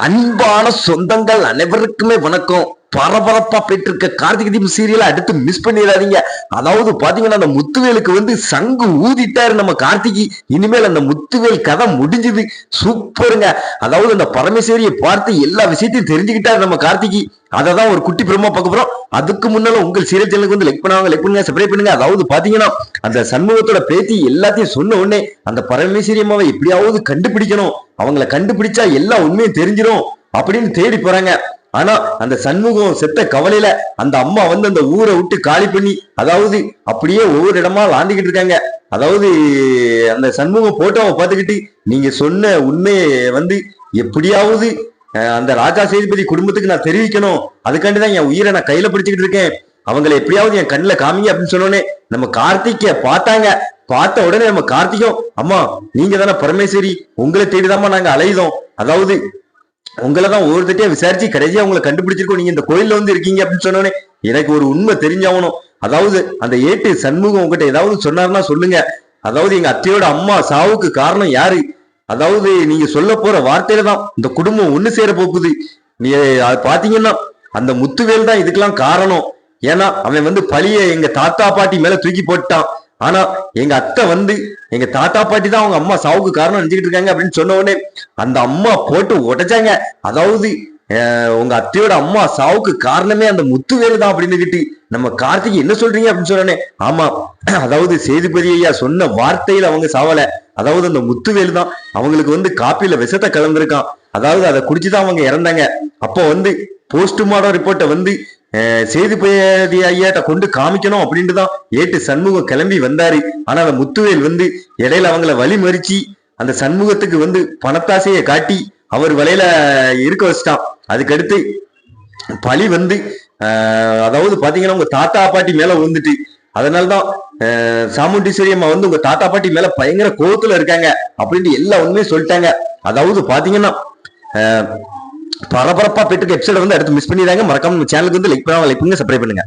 அன்பான சொந்தங்கள் அனைவருக்குமே வணக்கம். பரபரப்பா போயிட்டு இருக்க கார்த்திகை தீபம் சீரியலை அடுத்து மிஸ் பண்ணிடாதீங்க. அதாவது பாத்தீங்கன்னா அந்த முத்துவேலுக்கு சங்கு ஊதிட்டாரு நம்ம கார்த்திகி. இனிமேல் அந்த முத்துவேல் கதை முடிஞ்சது. சூப்பருங்க. அதாவது அந்த பரமேஸ்வரியை பார்த்து எல்லா விஷயத்தையும் தெரிஞ்சுக்கிட்டாரு நம்ம கார்த்திகி. அததான் ஒரு குட்டி பிரமா பார்க்க போறோம். அதுக்கு முன்னால உங்கள் சீரியல் சேனலுக்கு லைக் பண்ணுங்க, சப்ஸ்கிரைப் பண்ணுங்க. அதாவது பாத்தீங்கன்னா அந்த சண்முகத்தோட பேத்தி எல்லாத்தையும் சொன்ன உடனே அந்த பரமேஸ்வரி அம்மாவை எப்படியாவது கண்டுபிடிக்கணும், அவங்களை கண்டுபிடிச்சா எல்லா உண்மையும் தெரிஞ்சிடும் அப்படின்னு தேடி போறாங்க. ஆனா அந்த சண்முகம் செத்த கவலையில அந்த அம்மா அந்த ஊரை விட்டு காலி பண்ணி, அதாவது அப்படியே ஒவ்வொரு இடமா லாண்டிக்கிட்டு இருக்காங்க. அதாவது அந்த சண்முகம் போட்டோவை பார்த்துக்கிட்டு, நீங்க சொன்ன உண்மையை எப்படியாவது அந்த ராஜா சேதுபதி குடும்பத்துக்கு நான் தெரிவிக்கணும், அதுக்காண்டிதான் என் உயிரை நான் கையில பிடிச்சுக்கிட்டு இருக்கேன், அவங்களை எப்படியாவது என் கண்ணில் காமிங்க அப்படின்னு சொன்னோன்னே நம்ம கார்த்திகை பார்த்தாங்க. பார்த்த உடனே நம்ம கார்த்திகம், அம்மா நீங்க தானே பரமேஸ்வரி, உங்களை தேடிதாம்மா நாங்க அலையுதோம், அதாவது உங்களைதான் ஒவ்வொருத்தையும் விசாரிச்சு கடைசியா உங்களை கண்டுபிடிச்சிருக்கோம், நீங்க இந்த கோயில்ல இருக்கீங்க அப்படின்னு சொன்னோன்னே எனக்கு ஒரு உண்மை தெரிஞ்சாகணும். அதாவது அந்த ஏட்டு சண்முகம் உங்ககிட்ட ஏதாவது சொன்னாருன்னா சொல்லுங்க. அதாவது எங்க அத்தையோட அம்மா சாவுக்கு காரணம் யாரு, அதாவது நீங்க சொல்ல போற வார்த்தையில தான் இந்த குடும்பம் ஒண்ணு சேர போகுது. நீ பாத்தீங்கன்னா அந்த முத்துவேல் தான் இதுக்கெல்லாம் காரணம். ஏன்னா அவன் பழிய எங்க தாத்தா பாட்டி மேல தூக்கி போட்டான். ஆனா எங்க அத்தை எங்க தாத்தா பாட்டி தான் அவங்க அம்மா சாவுக்கு காரணம் நினைச்சுக்கிட்டு இருக்காங்க அப்படின்னு சொன்ன உடனே அந்த அம்மா போட்டு உடைச்சாங்க. அதாவது உங்க அத்தையோட அம்மா சாவுக்கு காரணமே அந்த முத்துவேலு தான் அப்படின்னு நம்ம கார்த்திகை என்ன சொல்றீங்க அப்படின்னு சொன்னோடனே, ஆமா அதாவது சேதுபதி ஐயா சொன்ன வார்த்தையில அவங்க சாவல, அதாவது அந்த முத்துவேலு தான் அவங்களுக்கு காப்பியில விஷத்தை கலந்துருக்கான், அதாவது அதை குடிச்சுதான் அவங்க இறந்தாங்க. அப்போ போஸ்ட்மார்டம் ரிப்போர்ட்டை சேதுபதி ஐயாட்ட கொண்டு காமிக்கணும் அப்படின்ட்டு தான் ஏட்டு சண்முகம் கிளம்பி வந்தாரு. ஆனா அந்த முத்துவேல் இடையில அவங்கள வழி மறிச்சு அந்த சண்முகத்துக்கு பணத்தாசையை காட்டி அவர் வலையில இருக்க வச்சுட்டான். அதுக்கடுத்து பழி அதாவது பாத்தீங்கன்னா உங்க தாத்தா பாட்டி மேல விழுந்துட்டு, அதனாலதான் சாமுண்டீஸ்வரி அம்மா உங்க தாத்தா பாட்டி மேல பயங்கர கோவத்துல இருக்காங்க அப்படின்ட்டு எல்லா உண்மையும் சொல்லிட்டாங்க. அதாவது பாத்தீங்கன்னா பரபரப்பா போயிட்டு எபிசோட அடுத்து மிஸ் பண்ணிடுறாங்க. மறக்காம சேனலுக்கு லைக் பண்ணுங்க, சப்ஸ்கிரைப் பண்ணுங்க.